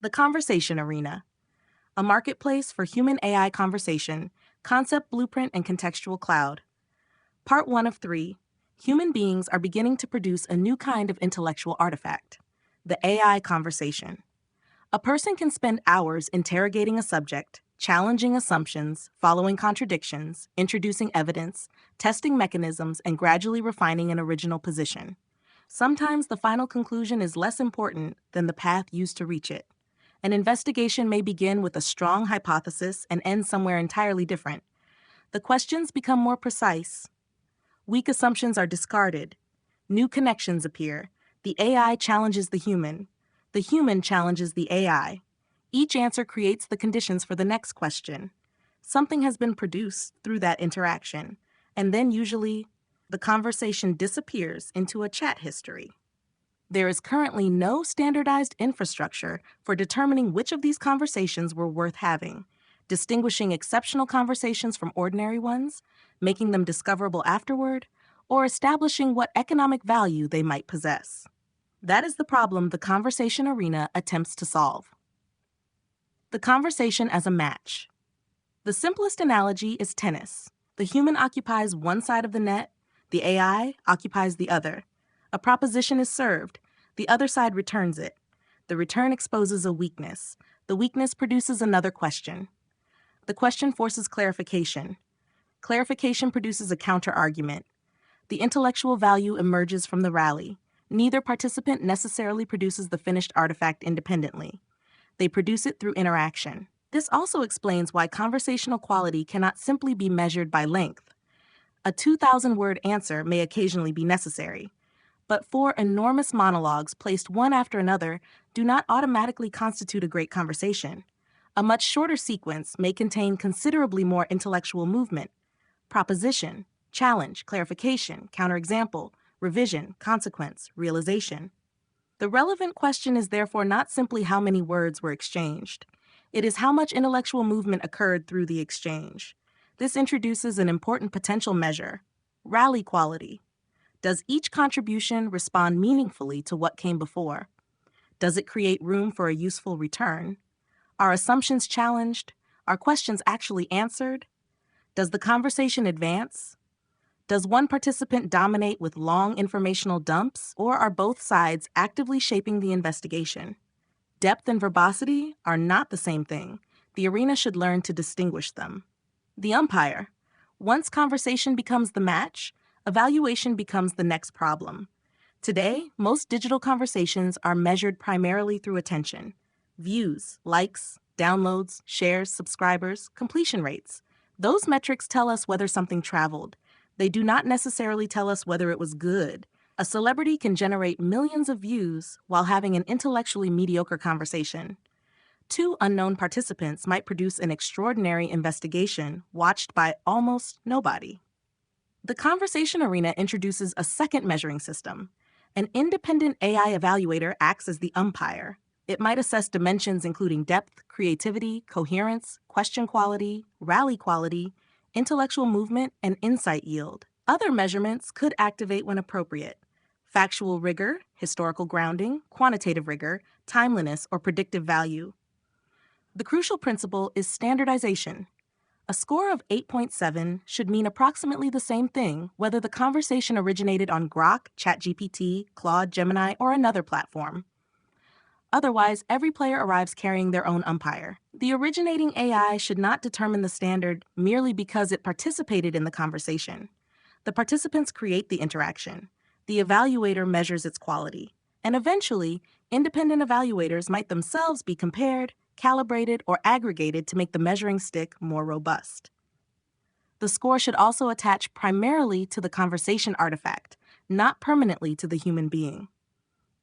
The conversation arena, a marketplace for human AI conversation, concept blueprint, and contextual cloud. Part 1 of 3, human beings are beginning to produce a new kind of intellectual artifact, the AI conversation. A person can spend hours interrogating a subject, challenging assumptions, following contradictions, introducing evidence, testing mechanisms, and gradually refining an original position. Sometimes the final conclusion is less important than the path used to reach it. An investigation may begin with a strong hypothesis and end somewhere entirely different. The questions become more precise. Weak assumptions are discarded. New connections appear. The AI challenges the human. The human challenges the AI. Each answer creates the conditions for the next question. Something has been produced through that interaction, and then usually the conversation disappears into a chat history. There is currently no standardized infrastructure for determining which of these conversations were worth having, distinguishing exceptional conversations from ordinary ones, making them discoverable afterward, or establishing what economic value they might possess. That is the problem the conversation arena attempts to solve. The conversation as a match. The simplest analogy is tennis. The human occupies one side of the net, the AI occupies the other. A proposition is served, the other side returns it. The return exposes a weakness. The weakness produces another question. The question forces clarification. Clarification produces a counter-argument. The intellectual value emerges from the rally. Neither participant necessarily produces the finished artifact independently. They produce it through interaction. This also explains why conversational quality cannot simply be measured by length. A 2,000-word answer may occasionally be necessary, but 4 enormous monologues placed one after another do not automatically constitute a great conversation. A much shorter sequence may contain considerably more intellectual movement: proposition, challenge, clarification, counterexample, revision, consequence, realization. The relevant question is therefore not simply how many words were exchanged. It is how much intellectual movement occurred through the exchange. This introduces an important potential measure: rally quality. Does each contribution respond meaningfully to what came before? Does it create room for a useful return? Are assumptions challenged? Are questions actually answered? Does the conversation advance? Does one participant dominate with long informational dumps, or are both sides actively shaping the investigation? Depth and verbosity are not the same thing. The arena should learn to distinguish them. The umpire. Once conversation becomes the match, evaluation becomes the next problem. Today, most digital conversations are measured primarily through attention. Views, likes, downloads, shares, subscribers, completion rates. Those metrics tell us whether something traveled. They do not necessarily tell us whether it was good. A celebrity can generate millions of views while having an intellectually mediocre conversation. 2 unknown participants might produce an extraordinary investigation watched by almost nobody. The conversation arena introduces a second measuring system. An independent AI evaluator acts as the umpire. It might assess dimensions including depth, creativity, coherence, question quality, rally quality, intellectual movement, and insight yield. Other measurements could activate when appropriate: factual rigor, historical grounding, quantitative rigor, timeliness, or predictive value. The crucial principle is standardization. A score of 8.7 should mean approximately the same thing whether the conversation originated on Grok, ChatGPT, Claude, Gemini, or another platform. Otherwise, every player arrives carrying their own umpire. The originating AI should not determine the standard merely because it participated in the conversation. The participants create the interaction. The evaluator measures its quality. And eventually, independent evaluators might themselves be compared, calibrated, or aggregated to make the measuring stick more robust. The score should also attach primarily to the conversation artifact, not permanently to the human being.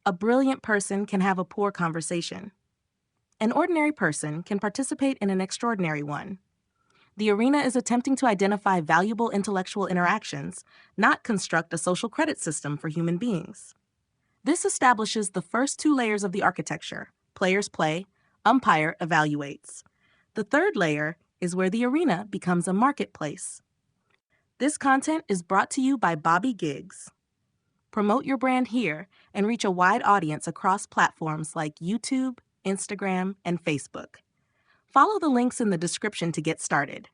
A brilliant person can have a poor conversation. An ordinary person can participate in an extraordinary one. The arena is attempting to identify valuable intellectual interactions, not construct a social credit system for human beings. This establishes the first 2 layers of the architecture: players play, umpire evaluates. The third layer is where the arena becomes a marketplace. This content is brought to you by Bobby Giggs. Promote your brand here and reach a wide audience across platforms like YouTube, Instagram, and Facebook. Follow the links in the description to get started.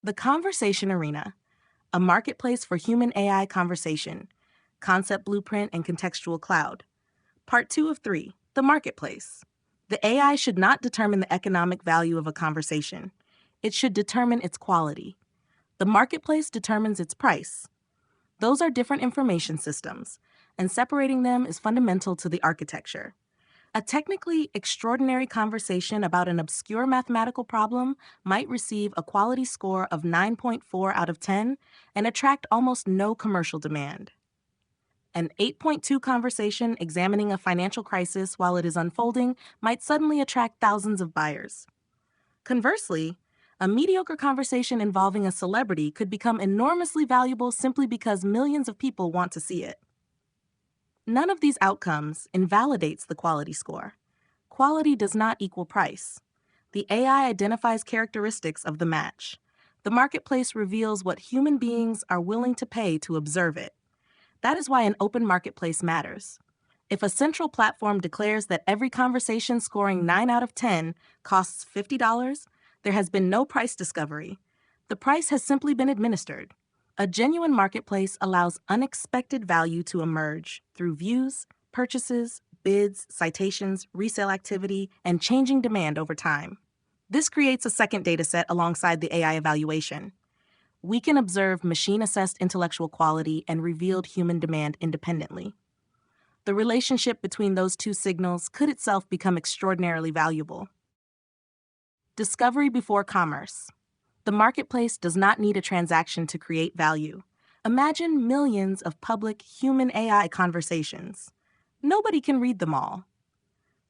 The Conversation Arena, a marketplace for human AI conversation, concept blueprint and contextual cloud. Part 2 of 3, the marketplace. The AI should not determine the economic value of a conversation. It should determine its quality. The marketplace determines its price. Those are different information systems, and separating them is fundamental to the architecture. A technically extraordinary conversation about an obscure mathematical problem might receive a quality score of 9.4 out of 10 and attract almost no commercial demand. An 8.2 conversation examining a financial crisis while it is unfolding might suddenly attract thousands of buyers. Conversely, a mediocre conversation involving a celebrity could become enormously valuable simply because millions of people want to see it. None of these outcomes invalidates the quality score. Quality does not equal price. The AI identifies characteristics of the match. The marketplace reveals what human beings are willing to pay to observe it. That is why an open marketplace matters. If a central platform declares that every conversation scoring 9 out of 10 costs $50, there has been no price discovery. The price has simply been administered. A genuine marketplace allows unexpected value to emerge through views, purchases, bids, citations, resale activity, and changing demand over time. This creates a second dataset alongside the AI evaluation. We can observe machine-assessed intellectual quality and revealed human demand independently. The relationship between those two signals could itself become extraordinarily valuable. Discovery before commerce. The marketplace does not need a transaction to create value. Imagine millions of public human-AI conversations. Nobody can read them all.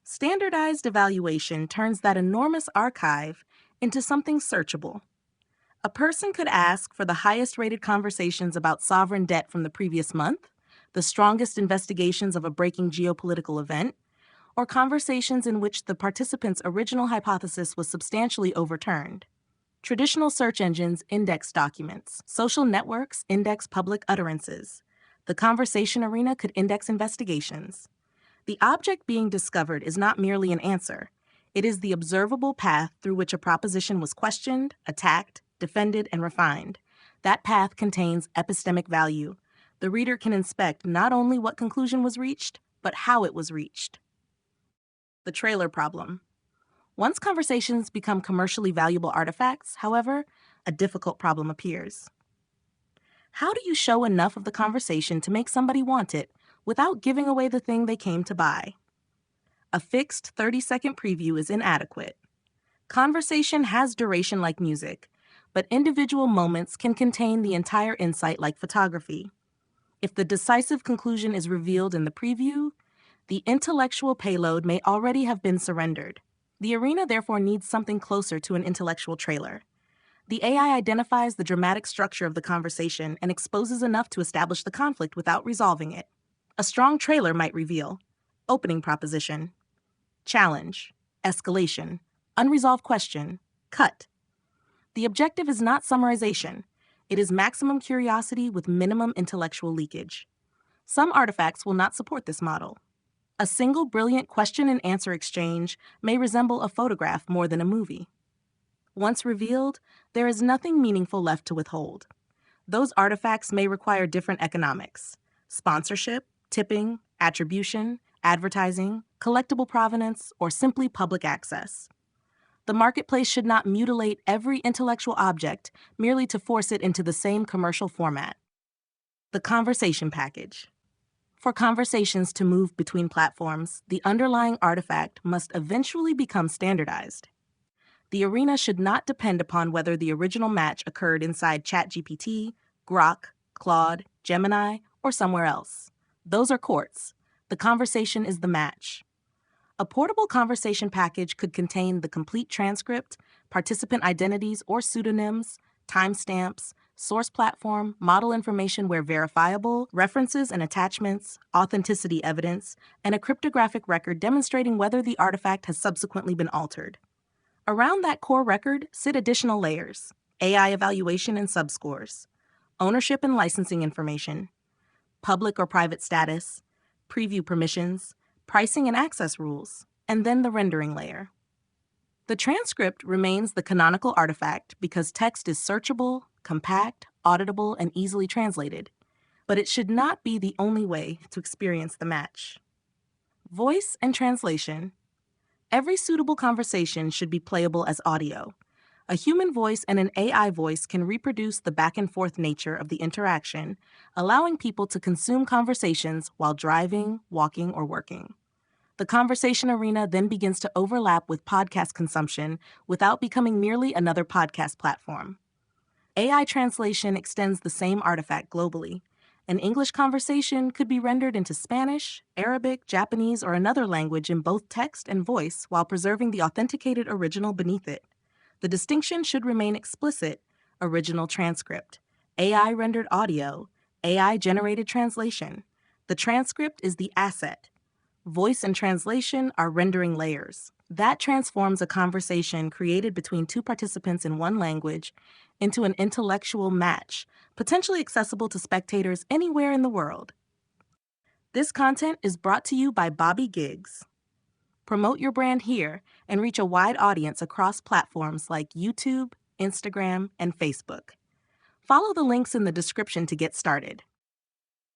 Standardized evaluation turns that enormous archive into something searchable. A person could ask for the highest-rated conversations about sovereign debt from the previous month, the strongest investigations of a breaking geopolitical event, or conversations in which the participant's original hypothesis was substantially overturned. Traditional search engines index documents. Social networks index public utterances. The Conversation Arena could index investigations. The object being discovered is not merely an answer. It is the observable path through which a proposition was questioned, attacked, defended, and refined. That path contains epistemic value. The reader can inspect not only what conclusion was reached, but how it was reached. The trailer problem. Once conversations become commercially valuable artifacts, however, a difficult problem appears. How do you show enough of the conversation to make somebody want it without giving away the thing they came to buy? A fixed 30-second preview is inadequate. Conversation has duration like music, but individual moments can contain the entire insight like photography. If the decisive conclusion is revealed in the preview, the intellectual payload may already have been surrendered. The arena therefore needs something closer to an intellectual trailer. The AI identifies the dramatic structure of the conversation and exposes enough to establish the conflict without resolving it. A strong trailer might reveal opening proposition, challenge, escalation, unresolved question, cut. The objective is not summarization. It is maximum curiosity with minimum intellectual leakage. Some artifacts will not support this model. A single brilliant question and answer exchange may resemble a photograph more than a movie. Once revealed, there is nothing meaningful left to withhold. Those artifacts may require different economics: sponsorship, tipping, attribution, advertising, collectible provenance, or simply public access. The marketplace should not mutilate every intellectual object merely to force it into the same commercial format. The conversation package. For conversations to move between platforms, the underlying artifact must eventually become standardized. The arena should not depend upon whether the original match occurred inside ChatGPT, Grok, Claude, Gemini, or somewhere else. Those are courts. The conversation is the match. A portable conversation package could contain the complete transcript, participant identities or pseudonyms, timestamps, source platform, model information where verifiable, references and attachments, authenticity evidence, and a cryptographic record demonstrating whether the artifact has subsequently been altered. Around that core record sit additional layers: AI evaluation and subscores, ownership and licensing information, public or private status, preview permissions, pricing and access rules, and then the rendering layer. The transcript remains the canonical artifact because text is searchable, compact, auditable, and easily translated, but it should not be the only way to experience the match. Voice and translation. Every suitable conversation should be playable as audio. A human voice and an AI voice can reproduce the back-and-forth nature of the interaction, allowing people to consume conversations while driving, walking, or working. The conversation arena then begins to overlap with podcast consumption without becoming merely another podcast platform. AI translation extends the same artifact globally. An English conversation could be rendered into Spanish, Arabic, Japanese, or another language in both text and voice while preserving the authenticated original beneath it. The distinction should remain explicit: original transcript, AI rendered audio, AI generated translation. The transcript is the asset. Voice and translation are rendering layers. That transforms a conversation created between two participants in one language into an intellectual match, potentially accessible to spectators anywhere in the world. This content is brought to you by Bobby Gigs. Promote your brand here and reach a wide audience across platforms like YouTube, Instagram, and Facebook. Follow the links in the description to get started.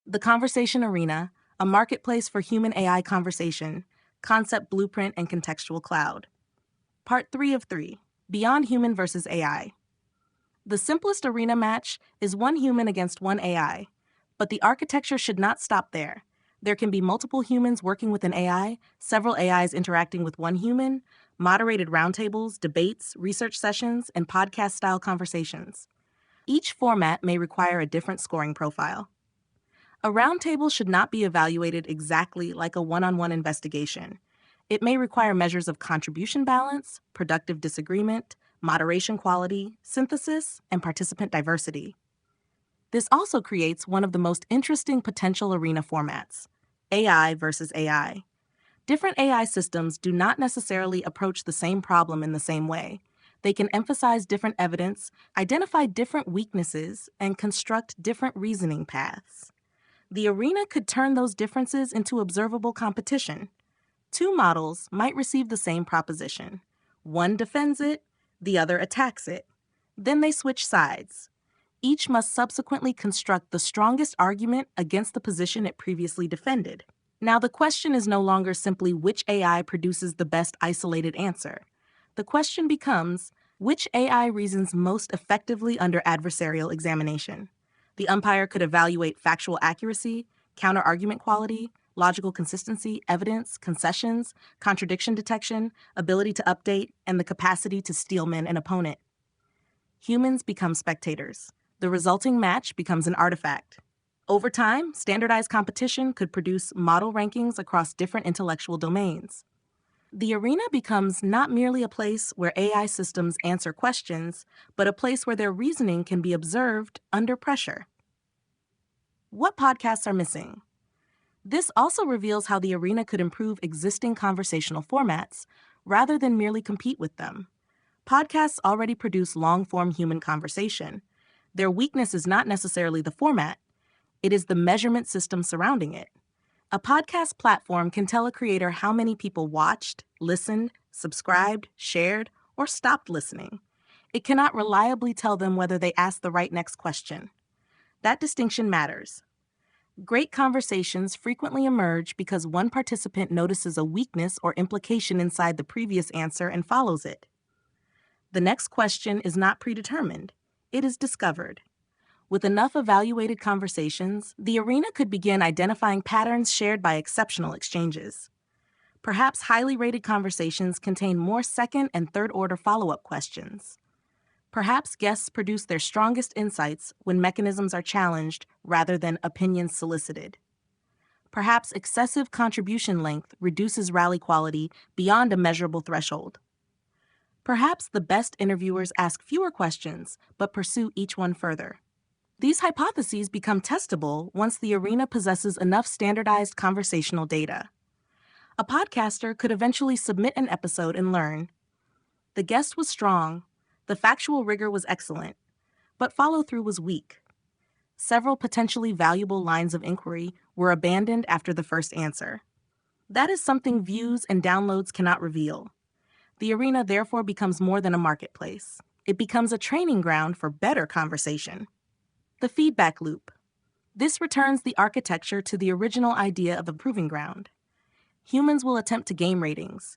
The Conversation Arena, a marketplace for human-AI conversation, concept blueprint and contextual cloud. Part 3 of 3, Beyond Human versus AI. The simplest arena match is one human against one AI, but the architecture should not stop there. There can be multiple humans working with an AI, several AIs interacting with one human, moderated roundtables, debates, research sessions, and podcast-style conversations. Each format may require a different scoring profile. A roundtable should not be evaluated exactly like a one-on-one investigation. It may require measures of contribution balance, productive disagreement, moderation quality, synthesis, and participant diversity. This also creates one of the most interesting potential arena formats: AI versus AI. Different AI systems do not necessarily approach the same problem in the same way. They can emphasize different evidence, identify different weaknesses, and construct different reasoning paths. The arena could turn those differences into observable competition. Two models might receive the same proposition. One defends it, the other attacks it. Then they switch sides. Each must subsequently construct the strongest argument against the position it previously defended. Now, the question is no longer simply which AI produces the best isolated answer. The question becomes, which AI reasons most effectively under adversarial examination? The umpire could evaluate factual accuracy, counter-argument quality, logical consistency, evidence, concessions, contradiction detection, ability to update, and the capacity to steelman an opponent. Humans become spectators. The resulting match becomes an artifact. Over time, standardized competition could produce model rankings across different intellectual domains. The arena becomes not merely a place where AI systems answer questions, but a place where their reasoning can be observed under pressure. What podcasts are missing? This also reveals how the arena could improve existing conversational formats rather than merely compete with them. Podcasts already produce long-form human conversation. Their weakness is not necessarily the format, it is the measurement system surrounding it. A podcast platform can tell a creator how many people watched, listened, subscribed, shared, or stopped listening. It cannot reliably tell them whether they asked the right next question. That distinction matters. Great conversations frequently emerge because one participant notices a weakness or implication inside the previous answer and follows it. The next question is not predetermined. It is discovered. With enough evaluated conversations, the arena could begin identifying patterns shared by exceptional exchanges. Perhaps highly rated conversations contain more second and third-order follow-up questions. Perhaps guests produce their strongest insights when mechanisms are challenged rather than opinions solicited. Perhaps excessive contribution length reduces rally quality beyond a measurable threshold. Perhaps the best interviewers ask fewer questions but pursue each one further. These hypotheses become testable once the arena possesses enough standardized conversational data. A podcaster could eventually submit an episode and learn: the guest was strong, the factual rigor was excellent, but follow-through was weak. Several potentially valuable lines of inquiry were abandoned after the first answer. That is something views and downloads cannot reveal. The arena therefore becomes more than a marketplace. It becomes a training ground for better conversation. The feedback loop. This returns the architecture to the original idea of a proving ground. Humans will attempt to game ratings.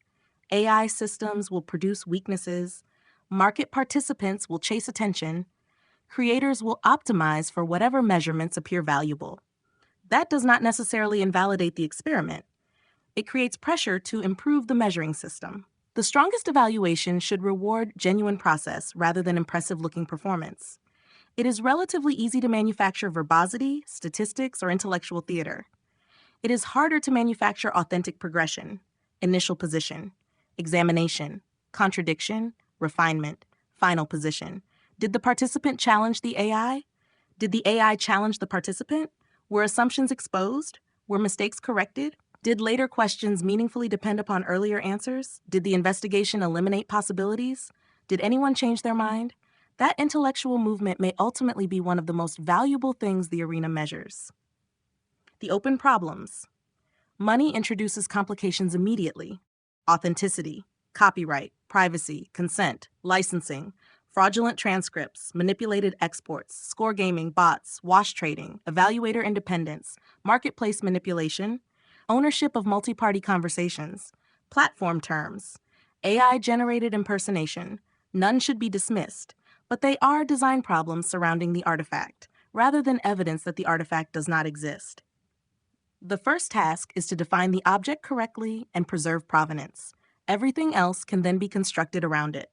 AI systems will produce weaknesses. Market participants will chase attention. Creators will optimize for whatever measurements appear valuable. That does not necessarily invalidate the experiment. It creates pressure to improve the measuring system. The strongest evaluation should reward genuine process rather than impressive-looking performance. It is relatively easy to manufacture verbosity, statistics, or intellectual theater. It is harder to manufacture authentic progression, initial position, examination, contradiction, refinement, final position. Did the participant challenge the AI? Did the AI challenge the participant? Were assumptions exposed? Were mistakes corrected? Did later questions meaningfully depend upon earlier answers? Did the investigation eliminate possibilities? Did anyone change their mind? That intellectual movement may ultimately be one of the most valuable things the arena measures. The open problems. Money introduces complications immediately. Authenticity, copyright, privacy, consent, licensing, fraudulent transcripts, manipulated exports, score gaming, bots, wash trading, evaluator independence, marketplace manipulation, ownership of multi-party conversations, platform terms, AI-generated impersonation. None should be dismissed, but they are design problems surrounding the artifact, rather than evidence that the artifact does not exist. The first task is to define the object correctly and preserve provenance. Everything else can then be constructed around it.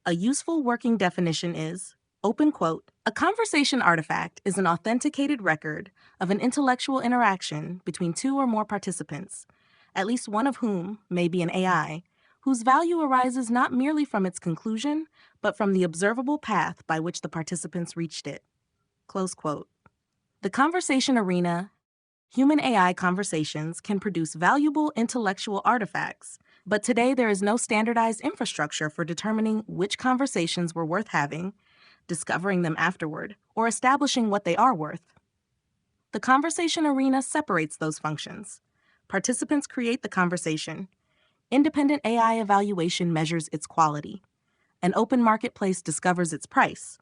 A useful working definition is, open quote, a conversation artifact is an authenticated record of an intellectual interaction between two or more participants, at least one of whom may be an AI, whose value arises not merely from its conclusion, but from the observable path by which the participants reached it. Close quote. The conversation arena, human-AI conversations can produce valuable intellectual artifacts, but today there is no standardized infrastructure for determining which conversations were worth having, discovering them afterward, or establishing what they are worth. The conversation arena separates those functions. Participants create the conversation. Independent AI evaluation measures its quality. An open marketplace discovers its price.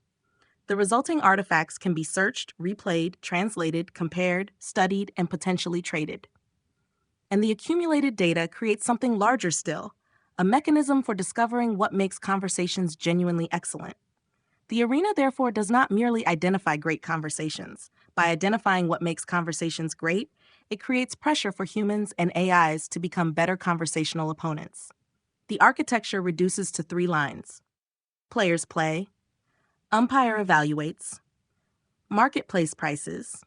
The resulting artifacts can be searched, replayed, translated, compared, studied, and potentially traded. And the accumulated data creates something larger still, a mechanism for discovering what makes conversations genuinely excellent. The arena, therefore, does not merely identify great conversations. By identifying what makes conversations great, it creates pressure for humans and AIs to become better conversational opponents. The architecture reduces to 3 lines. Players play. Umpire evaluates. Marketplace prices.